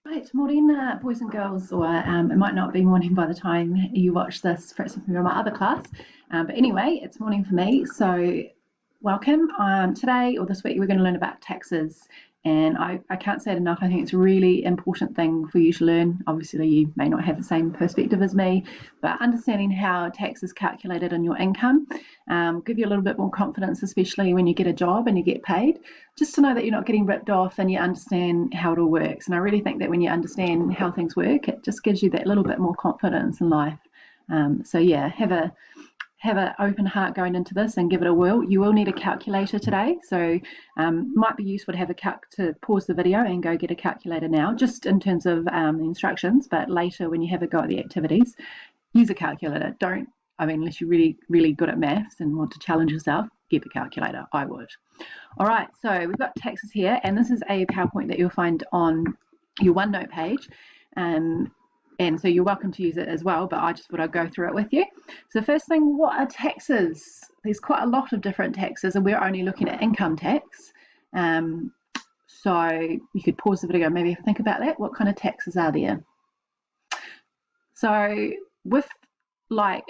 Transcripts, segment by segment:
Right, morning, boys and girls, or it might not be morning by the time you watch this, perhaps from my other class. But anyway, it's morning for me, so welcome. Today or this week, we're going to learn about taxes, and I can't say it enough. I think it's a really important thing for you to learn. Obviously, you may not have the same perspective as me, but understanding how tax is calculated on your income give you a little bit more confidence, especially when you get a job and you get paid, just to know that you're not getting ripped off and you understand how it all works. And I really think that when you understand how things work, it just gives you that little bit more confidence in life. So yeah, have an open heart going into this and give it a whirl. You will need a calculator today, so might be useful to have to pause the video and go get a calculator now, just in terms of the instructions, but later when you have a go at the activities, use a calculator. Unless you're really, really good at maths and want to challenge yourself, get the calculator. I would. All right, so we've got taxes here, and this is a PowerPoint that you'll find on your OneNote page. And so you're welcome to use it as well, but I just thought I'd go through it with you. So first thing, what are taxes? There's quite a lot of different taxes, and we're only looking at income tax. So you could pause the video, maybe think about that. What kind of taxes are there? So with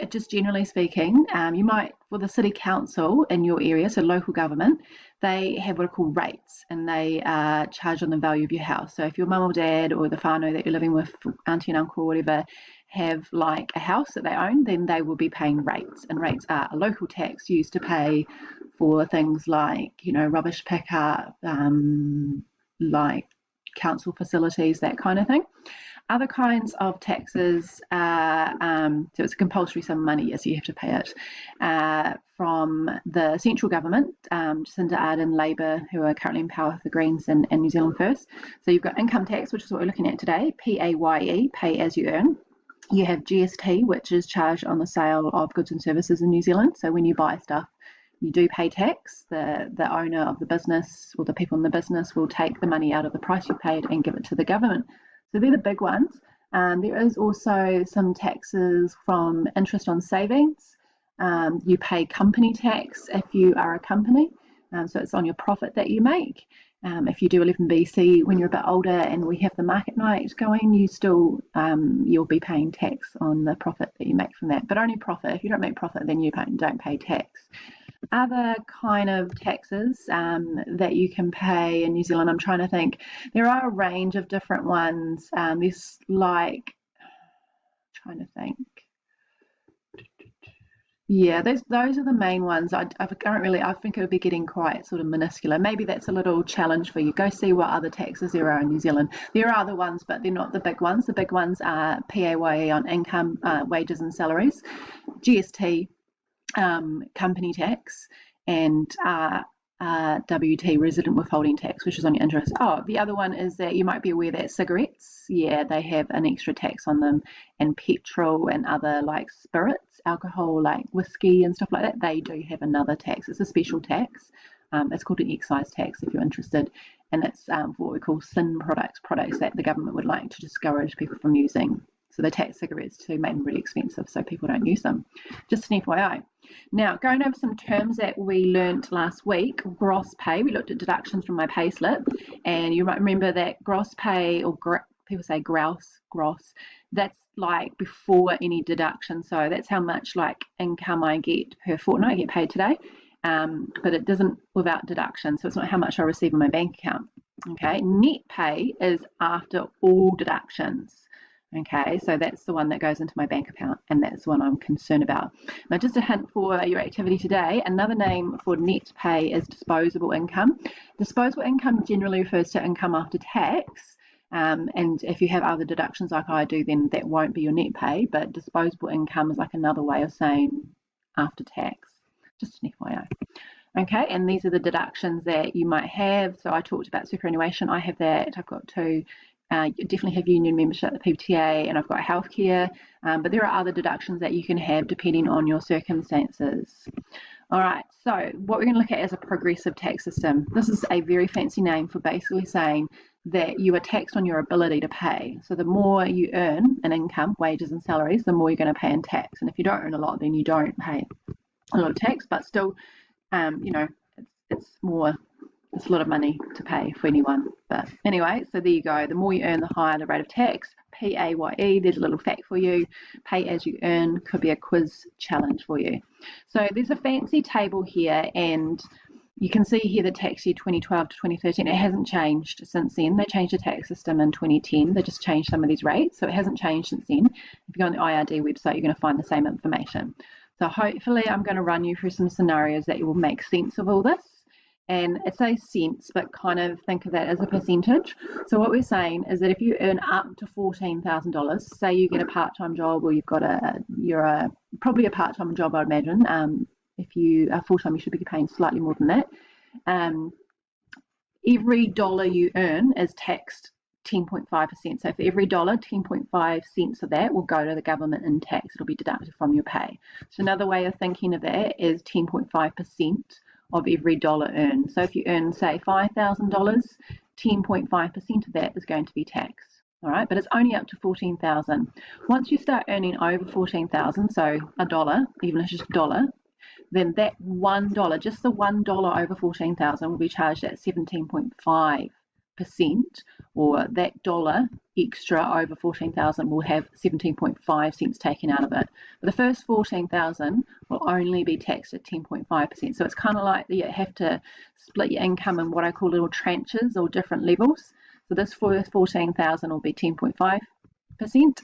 just generally speaking, you might, for the city council in your area, so local government, they have what are called rates, and they are charged on the value of your house. So if your mum or dad or the whānau that you're living with, auntie and uncle or whatever, have like a house that they own, then they will be paying rates. And rates are a local tax used to pay for things like, rubbish pickup, like council facilities, that kind of thing. Other kinds of taxes are, so it's a compulsory sum of money, yes, you have to pay it, from the central government, Jacinda Ardern, Labour, who are currently in power with the Greens and New Zealand First. So you've got income tax, which is what we're looking at today, PAYE, pay as you earn. You have GST, which is charged on the sale of goods and services in New Zealand. So when you buy stuff, you do pay tax. The owner of the business or the people in the business will take the money out of the price you paid and give it to the government. So they're the big ones. There is also some taxes from interest on savings. You pay company tax if you are a company. So it's on your profit that you make. If you do 11BC when you're a bit older and we have the market night going, you'll be paying tax on the profit that you make from that. But only profit. If you don't make profit, then you don't pay tax. Other kind of taxes that you can pay in New Zealand, I'm trying to think. There are a range of different ones. Trying to think. Yeah, those are the main ones. I think it would be getting quite sort of minuscule. Maybe that's a little challenge for you. Go see what other taxes there are in New Zealand. There are other ones, but they're not the big ones. The big ones are PAYE on income, wages and salaries, GST, company tax, and WT, resident withholding tax, which is on your interest. Oh, the other one is that you might be aware that cigarettes, they have an extra tax on them, and petrol and other like spirits, alcohol like whiskey and stuff like that, they do have another tax. It's a special tax. It's called an excise tax if you're interested, and it's for what we call sin products that the government would like to discourage people from using. So they tax cigarettes to make them really expensive so people don't use them. Just an FYI. Now, going over some terms that we learnt last week, gross pay. We looked at deductions from my pay slip, and you might remember that gross pay, or people say gross, that's like before any deduction. So that's how much like income I get per fortnight, I get paid today, but it doesn't without deduction. So it's not how much I receive in my bank account. Okay, net pay is after all deductions. Okay, so that's the one that goes into my bank account, and that's the one I'm concerned about. Now, just a hint for your activity today, another name for net pay is disposable income. Disposable income generally refers to income after tax, and if you have other deductions like I do, then that won't be your net pay, but disposable income is like another way of saying after tax, just an FYI. Okay, and these are the deductions that you might have. So I talked about superannuation. I have that. I've got two. You definitely have union membership at the PTA, and I've got healthcare, but there are other deductions that you can have depending on your circumstances. All right, so what we're going to look at is a progressive tax system. This is a very fancy name for basically saying that you are taxed on your ability to pay. So the more you earn in income, wages and salaries, the more you're going to pay in tax. And if you don't earn a lot, then you don't pay a lot of tax, but still, it's more it's a lot of money to pay for anyone. But anyway, so there you go. The more you earn, the higher the rate of tax. PAYE, there's a little fact for you. Pay as you earn could be a quiz challenge for you. So there's a fancy table here, and you can see here the tax year 2012 to 2013. It hasn't changed since then. They changed the tax system in 2010. They just changed some of these rates, so it hasn't changed since then. If you go on the IRD website, you're going to find the same information. So hopefully I'm going to run you through some scenarios that will make sense of all this. And it says cents, but kind of think of that as a percentage. So what we're saying is that if you earn up to $14,000, say you get a part-time job, or you're probably a part-time job, I'd imagine. If you are full-time, you should be paying slightly more than that. Every dollar you earn is taxed 10.5%. So for every dollar, 10.5 cents of that will go to the government in tax. It'll be deducted from your pay. So another way of thinking of that is 10.5% of every dollar earned. So if you earn, say, $5,000, 10.5% of that is going to be taxed. All right, but it's only up to 14,000. Once you start earning over 14,000, so a dollar, even if it's just a dollar, then that $1, just the $1 over 14,000 will be charged at 17.5%, or that dollar extra over 14,000 will have 17.5 cents taken out of it. But the first 14,000 will only be taxed at 10.5%. So it's kind of like you have to split your income in what I call little tranches or different levels. So this first 14,000 will be 10.5%,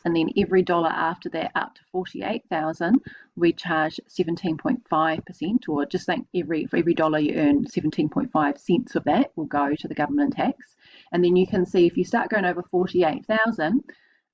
and then every dollar after that up to 48,000 we charge 17.5%, or just think for every dollar you earn, 17.5 cents of that will go to the government tax. And then you can see if you start going over 48,000,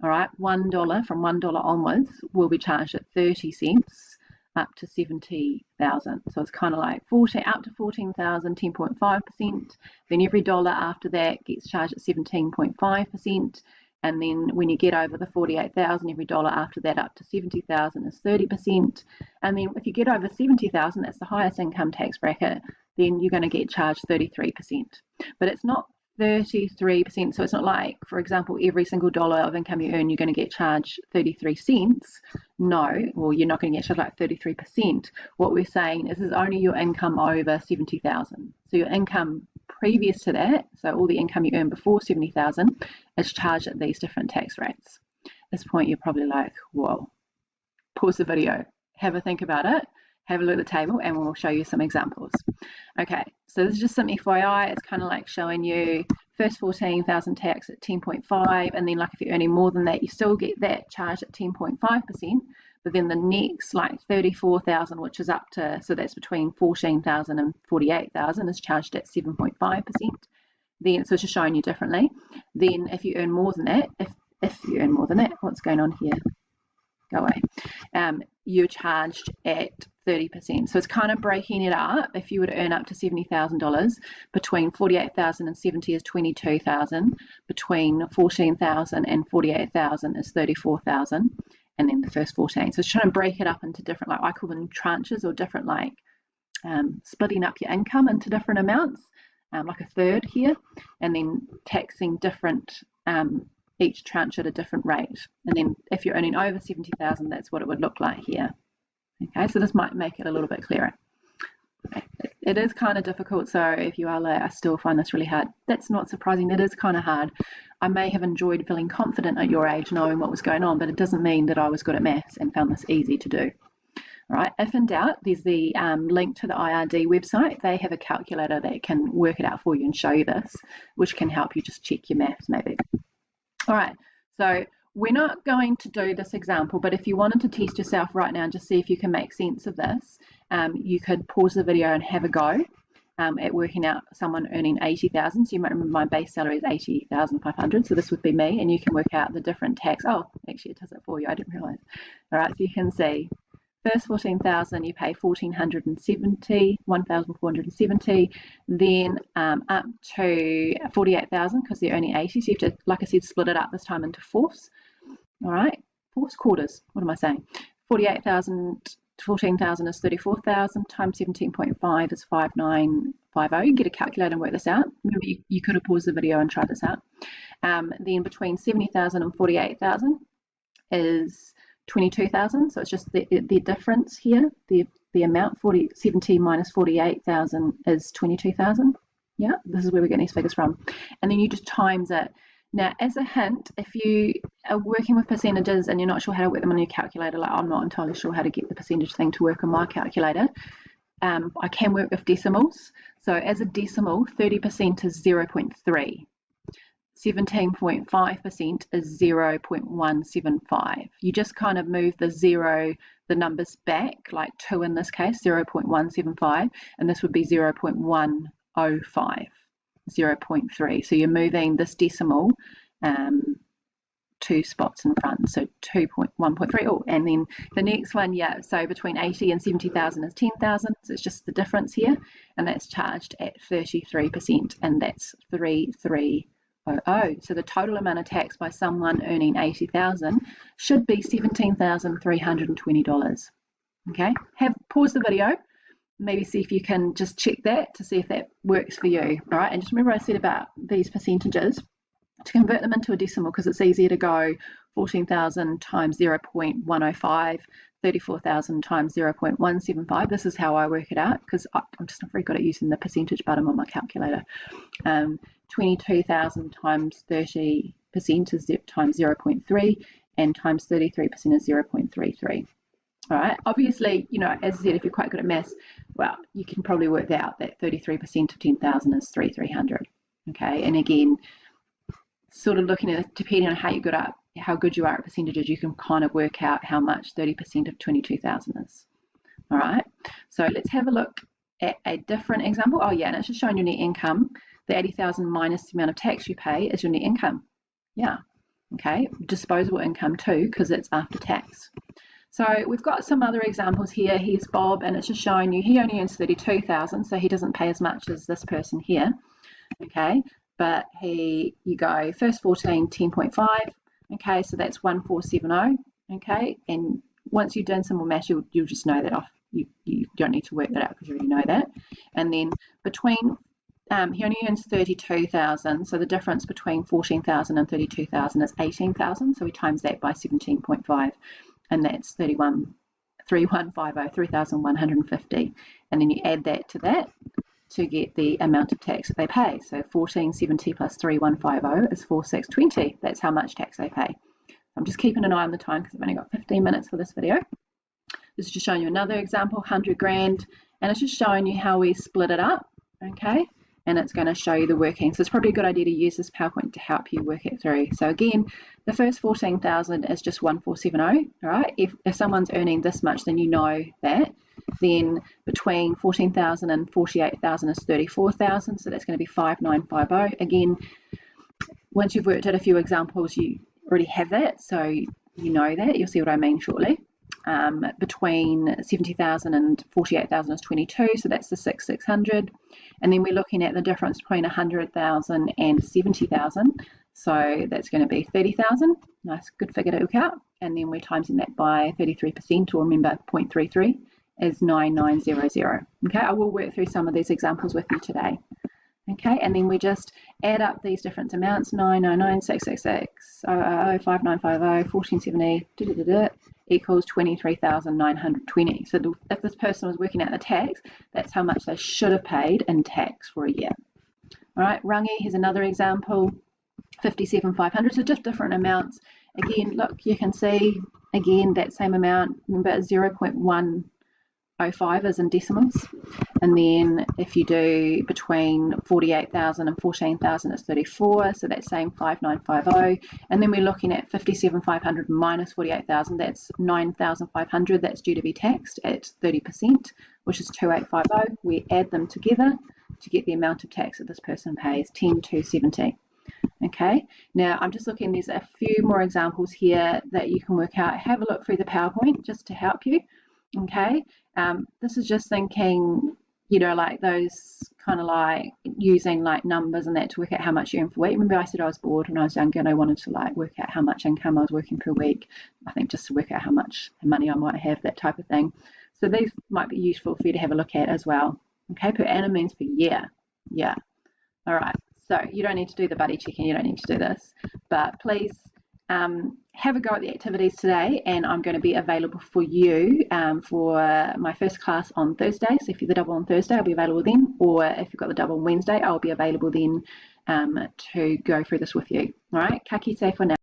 all right, $1 from $1 onwards will be charged at 30 cents up to 70,000. So it's kind of like up to 14,000, 10.5%. Then every dollar after that gets charged at 17.5%. And then when you get over the 48,000, every dollar after that up to 70,000 is 30%. And then if you get over 70,000, that's the highest income tax bracket, then you're going to get charged 33%. But it's not 33%, so it's not like, for example, every single dollar of income you earn, you're going to get charged 33 cents. No, well, you're not going to get charged like 33%. What we're saying is only your income over 70,000. So your income previous to that, so all the income you earn before 70,000 is charged at these different tax rates. At this point, you're probably like, whoa, pause the video, have a think about it, have a look at the table, and we'll show you some examples. Okay, so this is just some FYI. It's kind of like showing you first 14,000 tax at 10.5, and then like if you're earning more than that, you still get that charged at 10.5%, but then the next like 34,000, which is up to, so that's between 14,000 and 48,000, is charged at 7.5%. Then, so it's just showing you differently. Then if you earn more than that, if you earn more than that, what's going on here? Go away. You're charged at 30%. So it's kind of breaking it up. If you were to earn up to $70,000, between 48,000 and 70 is 22,000. Between 14,000 and 48,000 is 34,000. And then the first 14. So it's trying to break it up into different, like I call them tranches, or different, like splitting up your income into different amounts, like a third here, and then taxing different each tranche at a different rate. And then if you're earning over 70,000, that's what it would look like here. Okay, so this might make it a little bit clearer. Okay. It is kind of difficult, so if you are like, I still find this really hard, that's not surprising. It is kind of hard. I may have enjoyed feeling confident at your age knowing what was going on, but it doesn't mean that I was good at maths and found this easy to do. All right, if in doubt, there's the link to the IRD website. They have a calculator that can work it out for you and show you this, which can help you just check your maths maybe. All right, so we're not going to do this example, but if you wanted to test yourself right now and just see if you can make sense of this, you could pause the video and have a go at working out someone earning 80,000. So you might remember my base salary is 80,500. So this would be me, and you can work out the different tax. Oh, actually it does it for you. I didn't realize. All right, so you can see first 14,000 you pay 1,470. Then up to 48,000 because they're earning 80. So you have to, like I said, split it up this time into fourths. All right, fourths, quarters. What am I saying? 48,000 to 14,000 is 34,000 times 17.5 is 5,950. Get a calculator and work this out. Remember, you could have paused the video and tried this out. Then between 70,000 and 48,000 is 22,000. So it's just the difference here. The amount 70 minus 48,000 is 22,000. Yeah, this is where we're getting these figures from. And then you just times it. Now, as a hint, if you are working with percentages and you're not sure how to work them on your calculator, like I'm not entirely sure how to get the percentage thing to work on my calculator, I can work with decimals. So as a decimal, 30% is 0.3. 17.5% is 0.175. You just kind of move the numbers back, like 2 in this case, 0.175, and this would be 0.105, 0.3. So you're moving this decimal 2 spots in front, so 1.3. Oh, and then the next one, yeah, so between 80 and 70,000 is 10,000, so it's just the difference here, and that's charged at 33%, and that's 3300. So the total amount of tax by someone earning 80,000 should be $17,320. Okay, pause the video, maybe see if you can just check that to see if that works for you. All right, and just remember I said about these percentages, to convert them into a decimal, because it's easier to go 14,000 times 0.105, 34,000 times 0.175. This is how I work it out, because I'm just not very good at using the percentage button on my calculator. 22,000 times 30% is times 0.3, and times 33% is 0.33. All right, obviously, you know, as I said, if you're quite good at maths, well, you can probably work out that 33% of 10,000 is 3,300. Okay, and again, sort of looking at it, depending on how good you are at percentages, you can kind of work out how much 30% of 22,000 is. All right, so let's have a look at a different example. Oh yeah, and it's just showing your net income. The 80,000 minus the amount of tax you pay is your net income. Yeah, okay, disposable income too, because it's after tax. So we've got some other examples here. Here's Bob, and it's just showing you he only earns 32,000, so he doesn't pay as much as this person here. Okay, but you go first 14, 10.5. Okay, so that's 1470. Okay, and once you've done some more math, you'll just know that off. You don't need to work that out because you already know that. And then between he only earns 32,000, so the difference between 14,000 and 32,000 is 18,000. So we times that by 17.5, and that's 3,150. And then you add that to get the amount of tax that they pay. So 1470 plus 3,150 is 4,620. That's how much tax they pay. I'm just keeping an eye on the time because I've only got 15 minutes for this video. This is just showing you another example, 100 grand, and it's just showing you how we split it up, okay? And it's going to show you the working. So it's probably a good idea to use this PowerPoint to help you work it through. So again, the first 14,000 is just 1470, all right? If someone's earning this much, then you know that. Then between 14,000 and 48,000 is 34,000, so that's going to be 5,950. Again, once you've worked out a few examples, you already have that, so you know that. You'll see what I mean shortly. Between 70,000 and 48,000 is 22, so that's the 6,600. And then we're looking at the difference between 100,000 and 70,000, so that's going to be 30,000. Nice, good figure to look out. And then we're timesing that by 33%, or remember 0.33 is 9,900. Okay, I will work through some of these examples with you today. Okay, and then we just add up these different amounts, 999, 666, 5950, 1470, equals 23,920. So if this person was working out the tax, that's how much they should have paid in tax for a year. All right, Rangi, here's another example, 57,500, so just different amounts. Again, look, you can see, again, that same amount, remember 0.105 is in decimals. And then if you do between 48,000 and 14,000, it's 34, so that's same 5,950. And then we're looking at 57,500 minus 48,000, that's 9,500, that's due to be taxed at 30%, which is 2,850. We add them together to get the amount of tax that this person pays, 10,270. Okay, now I'm just looking, there's a few more examples here that you can work out. Have a look through the PowerPoint just to help you. Okay, this is just thinking, you know, like those kind of like using like numbers and that to work out how much you earn per week. Remember I said I was bored when I was younger and I wanted to like work out how much income I was working per week. I think just to work out how much money I might have, that type of thing. So these might be useful for you to have a look at as well. Okay, per annum means per year. Yeah. All right. So you don't need to do the buddy checking. You don't need to do this, but please have have a go at the activities today, and I'm going to be available for you for my first class on Thursday. So if you're the double on Thursday, I'll be available then, or if you've got the double on Wednesday, I'll be available then to go through this with you. All right, ka kite for now.